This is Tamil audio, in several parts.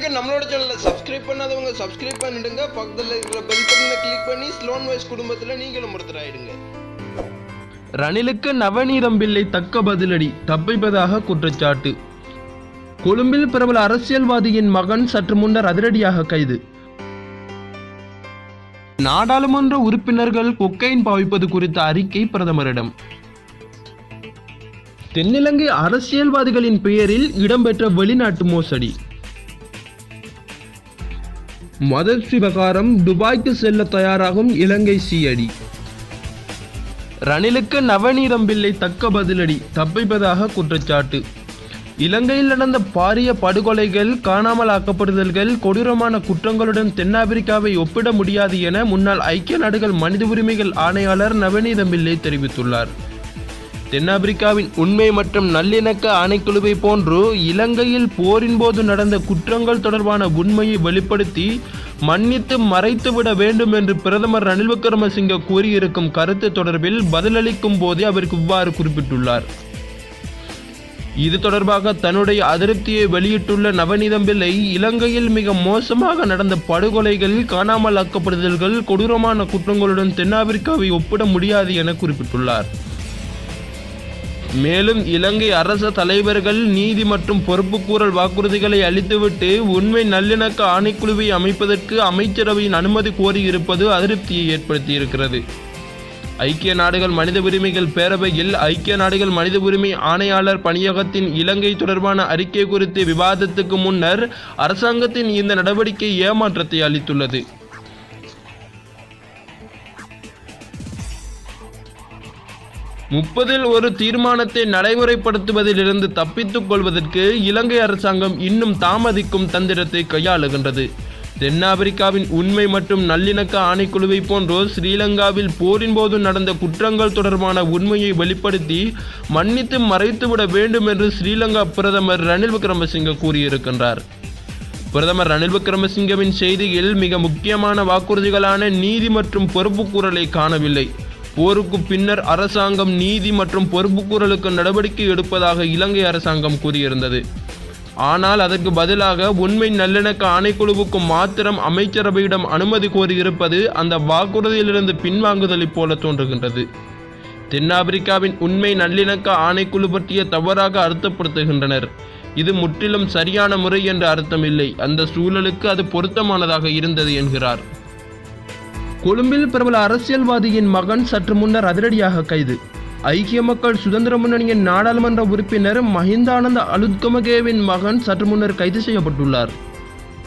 வரைக்கும் நம்மளோட சேனலை சப்ஸ்கிரைப் பண்ணாதவங்க சப்ஸ்கிரைப் பண்ணிடுங்க. பக்கத்தில் இருக்கிற பெல் பட்டனை கிளிக் பண்ணி ஸ்லோன் வாய்ஸ் குடும்பத்தில் நீங்களும் ஒருத்தர் ஆயிடுங்க. ரணிலுக்கு நவநீதம் பிள்ளை தக்க பதிலடி, தப்பிப்பதாக குற்றச்சாட்டு. கொழும்பில் பிரபல அரசியல்வாதியின் மகன் சற்று முன்னர் அதிரடியாக கைது. நாடாளுமன்ற உறுப்பினர்கள் கொக்கைன் பாவிப்பது குறித்த அறிக்கை பிரதமரிடம். தென்னிலங்கை அரசியல்வாதிகளின் பெயரில் இடம்பெற்ற வெளிநாட்டு மோசடி. மத விவகாரம், துபாய்க்கு செல்ல தயாராகும் இலங்கை சிஐடி. ரணிலுக்கு நவநீதம் பிள்ளை தக்க பதிலடி, தப்பிப்பதாக குற்றச்சாட்டு. இலங்கையில் நடந்த பாரிய படுகொலைகள், காணாமல் ஆக்கப்படுதல்கள், கொடூரமான குற்றங்களுடன் தென்னாப்பிரிக்காவை ஒப்பிட முடியாது என முன்னாள் ஐக்கிய நாடுகள் மனித உரிமைகள் ஆணையாளர் நவநீதம் பிள்ளை தெரிவித்துள்ளார். தென்னாப்பிரிக்காவின் உண்மை மற்றும் நல்லிணக்க ஆணைக்குழுவை போன்று இலங்கையில் போரின் போது நடந்த குற்றங்கள் தொடர்பான உண்மையை வெளிப்படுத்தி மன்னித்து மறைத்துவிட வேண்டும் என்று பிரதமர் ரணில் விக்ரமசிங்கே கூறியிருக்கும் கருத்து தொடர்பில் பதிலளிக்கும் போதே அவர் இவ்வாறு குறிப்பிட்டுள்ளார். இது தொடர்பாக தன்னுடைய அதிருப்தியை வெளியிட்டுள்ள நவநீதம் பிள்ளை, இலங்கையில் மிக மோசமாக நடந்த படுகொலைகள், காணாமல் ஆக்கப்படுதல்கள், கொடூரமான குற்றங்களுடன் தென்னாப்பிரிக்காவை ஒப்பிட முடியாது என குறிப்பிட்டுள்ளார். மேலும் இலங்கை அரச தலைவர்கள் நீதி மற்றும் பொறுப்புக்கூறல் வாக்குறுதிகளை அளித்துவிட்டு உண்மை நல்லிணக்க ஆணைக்குழுவை அமைப்பதற்கு அமைச்சரவையின் அனுமதி கோரியிருப்பது அதிருப்தியை ஏற்படுத்தியிருக்கிறது. ஐக்கிய நாடுகள் மனித உரிமைகள் பேரவையில் ஐக்கிய நாடுகள் மனித உரிமை ஆணையாளர் பணியகத்தின் இலங்கை தொடர்பான அறிக்கை குறித்து விவாதத்துக்கு முன்னர் அரசாங்கத்தின் இந்த நடவடிக்கை ஏமாற்றத்தை அளித்துள்ளது. முப்பதில் ஒரு தீர்மானத்தை நடைமுறைப்படுத்துவதிலிருந்து தப்பித்துக் கொள்வதற்கு இலங்கை அரசாங்கம் இன்னும் தாமதிக்கும் தந்திரத்தை கையாளுகின்றது. தென்னாப்பிரிக்காவின் உண்மை மற்றும் நல்லிணக்க ஆணைக்குழுவை போன்றோ ஸ்ரீலங்காவில் போரின் போது நடந்த குற்றங்கள் தொடர்பான உண்மையை வெளிப்படுத்தி மன்னித்து மறைத்துவிட வேண்டும் என்று ஸ்ரீலங்கா பிரதமர் ரணில் விக்ரமசிங்கே கூறியிருக்கின்றார். பிரதமர் ரணில் விக்ரமசிங்கவின் செய்தியில் மிக முக்கியமான வாக்குறுதிகளான நீதி மற்றும் பொறுப்புக்கூறலை காணவில்லை. போருக்கு பின்னர் அரசாங்கம் நீதி மற்றும் பொறுப்புக்கூறலுக்கு நடவடிக்கை எடுப்பதாக இலங்கை அரசாங்கம் கூறியிருந்தது. ஆனால் அதற்கு பதிலாக உண்மை நல்லிணக்க ஆணைக்குழுவுக்கு மாத்திரம் அமைச்சரவையிடம் அனுமதி கோரியிருப்பது அந்த வாக்குறுதியிலிருந்து பின்வாங்குதலை போல தோன்றுகின்றது. தென்னாப்பிரிக்காவின் உண்மை நல்லிணக்க ஆணைக்குழு பற்றிய தவறாக அர்த்தப்படுத்துகின்றனர். இது முற்றிலும் சரியான முறை என்ற அர்த்தம் இல்லை. அந்த சூழலுக்கு அது பொருத்தமானதாக இருந்தது என்கிறார். கொழும்பில் பிரபல அரசியல்வாதியின் மகன் சற்று முன்னர் அதிரடியாக கைது. ஐக்கிய மக்கள் சுதந்திர முன்னணியின் நாடாளுமன்ற உறுப்பினர் மஹிந்தானந்த அலுத்கமகேவின் மகன் சற்று முன்னர் கைது செய்யப்பட்டுள்ளார்.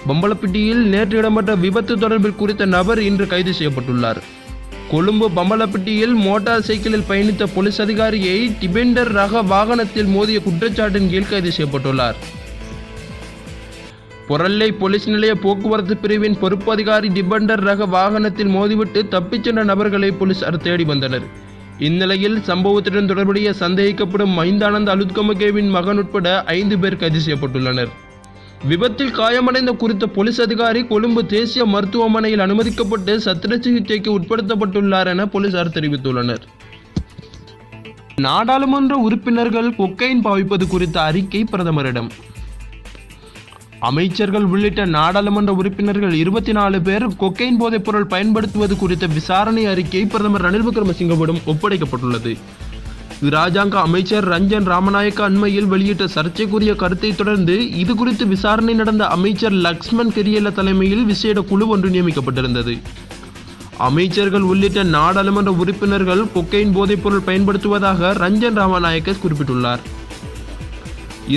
பம்பலப்பிட்டியில் நேற்று இடம்பெற்ற விபத்து தொடர்பில் குறித்த நபர் இன்று கைது செய்யப்பட்டுள்ளார். கொழும்பு பம்பலப்பிட்டியில் மோட்டார் சைக்கிளில் பயணித்த போலீஸ் அதிகாரியை டிபெண்டர் ரக வாகனத்தில் மோதிய குற்றச்சாட்டின் கீழ் கைது செய்யப்பட்டுள்ளார். பொரல்லை போலீஸ் நிலைய போக்குவரத்து பிரிவின் பொறுப்பு அதிகாரி டிபெண்டர் ரக வாகனத்தில் மோதிவிட்டு தப்பிச் சென்ற நபர்களை போலீசார் தேடி வந்தனர். இந்நிலையில் சம்பவத்துடன் தொடர்புடைய சந்தேகிக்கப்படும் மஹிந்தானந்த அலுத்கமகேவின் மகன் உட்பட 5 பேர் கைது செய்யப்பட்டுள்ளனர். விபத்தில் காயமடைந்த குறித்த போலீஸ் அதிகாரி கொழும்பு தேசிய மருத்துவமனையில் அனுமதிக்கப்பட்டு சத்திர சிகிச்சைக்கு உட்படுத்தப்பட்டுள்ளார் என போலீசார் தெரிவித்துள்ளனர். நாடாளுமன்ற உறுப்பினர்கள் கொக்கைன் பாவிப்பது குறித்த அறிக்கை பிரதமரிடம். அமைச்சர்கள் உள்ளிட்ட நாடாளுமன்ற உறுப்பினர்கள் 24 பேர் கொக்கைன் போதைப் பொருள் பயன்படுத்துவது குறித்த விசாரணை அறிக்கை பிரதமர் ரணில் விக்ரமசிங்கவிடம் ஒப்படைக்கப்பட்டுள்ளது. இராஜாங்க அமைச்சர் ரஞ்சன் ராமநாயக்க அண்மையில் வெளியிட்ட சர்ச்சைக்குரிய கருத்தை தொடர்ந்து இது குறித்து விசாரணை நடந்த அமைச்சர் லக்ஷ்மன் கிரியல்ல தலைமையில் விசேட குழு ஒன்று நியமிக்கப்பட்டிருந்தது. அமைச்சர்கள் உள்ளிட்ட நாடாளுமன்ற உறுப்பினர்கள் கொக்கைன் போதைப் பொருள் பயன்படுத்துவதாக ரஞ்சன் ராமநாயக்க குறிப்பிட்டுள்ளார்.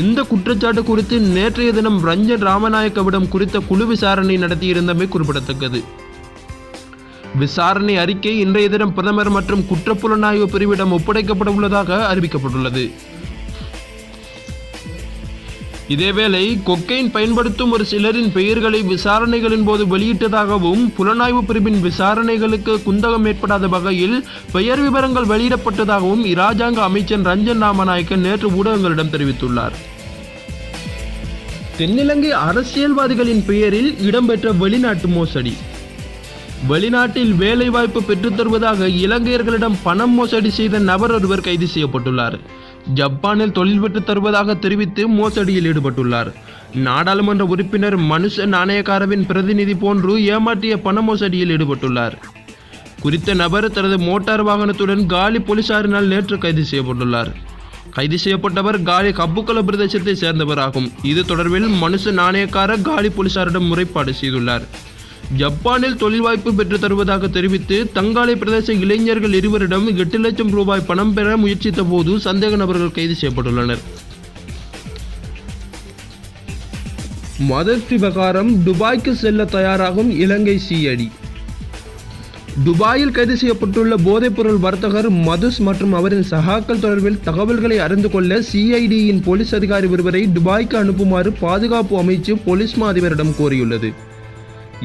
இந்த குற்றச்சாட்டு குறித்து நேற்றைய தினம் ரஞ்சன் ராமநாயக்கவிடம் குறித்த குழு விசாரணை நடத்தியிருந்தமை குறிப்பிடத்தக்கது. விசாரணை அறிக்கை இன்றைய தினம் பிரதமர் மற்றும் குற்றப்புலனாய்வு பிரிவிடம் ஒப்படைக்கப்பட உள்ளதாக அறிவிக்கப்பட்டுள்ளது. இதேவேளை கொக்கைன் பயன்படுத்தும் ஒரு சிலரின் பெயர்களை விசாரணைகளின் போது வெளியிட்டதாகவும் புலனாய்வு பிரிவின் விசாரணைகளுக்கு குந்தகம் ஏற்படாத வகையில் பெயர் விவரங்கள் வெளியிடப்பட்டதாகவும் இராஜாங்க அமைச்சர் ரஞ்சன் ராமநாயக்க நேற்று ஊடகங்களிடம் தெரிவித்துள்ளார். தென்னிலங்கை அரசியல்வாதிகளின் பெயரில் இடம்பெற்ற வெளிநாட்டு மோசடி. வெளிநாட்டில் வேலைவாய்ப்பு பெற்றுத் தருவதாக இலங்கையர்களிடம் பணம் மோசடி செய்த நபர் ஒருவர் கைது செய்யப்பட்டுள்ளார். ஜப்பானில் தொழில் பெற்று தருவதாக தெரிவித்து மோசடியில் ஈடுபட்டுள்ளார். நாடாளுமன்ற உறுப்பினர் மனுஷ நாணயக்காரவின் பிரதிநிதி போன்று ஏமாற்றிய பண மோசடியில் ஈடுபட்டுள்ளார். குறித்த நபர் தனது மோட்டார் வாகனத்துடன் காலி போலீசாரினால் நேற்று கைது செய்யப்பட்டுள்ளார். கைது செய்யப்பட்டவர் காலி கப்புக்கல பிரதேசத்தை சேர்ந்தவராகும். இது தொடர்பில் மனுஷ நாணயக்கார காலி போலீசாரிடம் முறைப்பாடு செய்துள்ளார். ஜப்பானில் தொழில் வாய்ப்பு பெற்று தருவதாக தெரிவித்து தங்காலை பிரதேச இளைஞர்கள் இருவரிடம் 8 லட்சம் ரூபாய் பணம் பெற முயற்சித்த போது சந்தேக நபர்கள் கைது செய்யப்பட்டுள்ளனர். மதர் விவகாரம் துபாய்க்கு செல்ல தயாராகும் இலங்கை சிஐடி. துபாயில் கைது செய்யப்பட்டுள்ள போதைப்பொருள் வர்த்தகர் மதுஸ் மற்றும் அவரின் சகாக்கள் தொடர்பில் தகவல்களை அறிந்து கொள்ள சிஐடியின் போலீஸ் அதிகாரி ஒருவரை துபாய்க்கு அனுப்புமாறு பாதுகாப்பு அமைச்சு போலீஸ் மா அதிபரிடம் கோரியுள்ளது.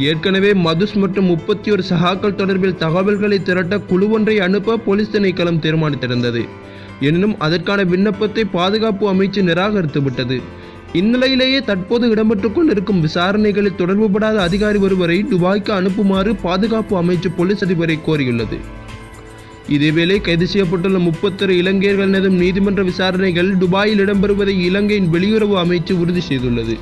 ஏற்கனவே மதுஸ் மற்றும் 31 சகாக்கள் தொடர்பில் தகவல்களை திரட்ட குழு ஒன்றை அனுப்ப போலீஸ் திணைக்களம் தீர்மானித்திருந்தது. எனினும் அதற்கான விண்ணப்பத்தை பாதுகாப்பு அமைச்சு நிராகரித்துவிட்டது. இந்நிலையிலேயே தற்போது இடம்பெற்றுக் கொண்டிருக்கும் விசாரணைகளில் தொடர்புபடாத அதிகாரி ஒருவரை துபாய்க்கு அனுப்புமாறு பாதுகாப்பு அமைச்சு போலீஸ் அதிபரை கோரியுள்ளது. இதேவேளை கைது செய்யப்பட்டுள்ள 31 இலங்கையர்கள் மீதும் நீதிமன்ற விசாரணைகள் துபாயில் இடம்பெறுவதை இலங்கையின் வெளியுறவு அமைச்சு உறுதி செய்துள்ளது.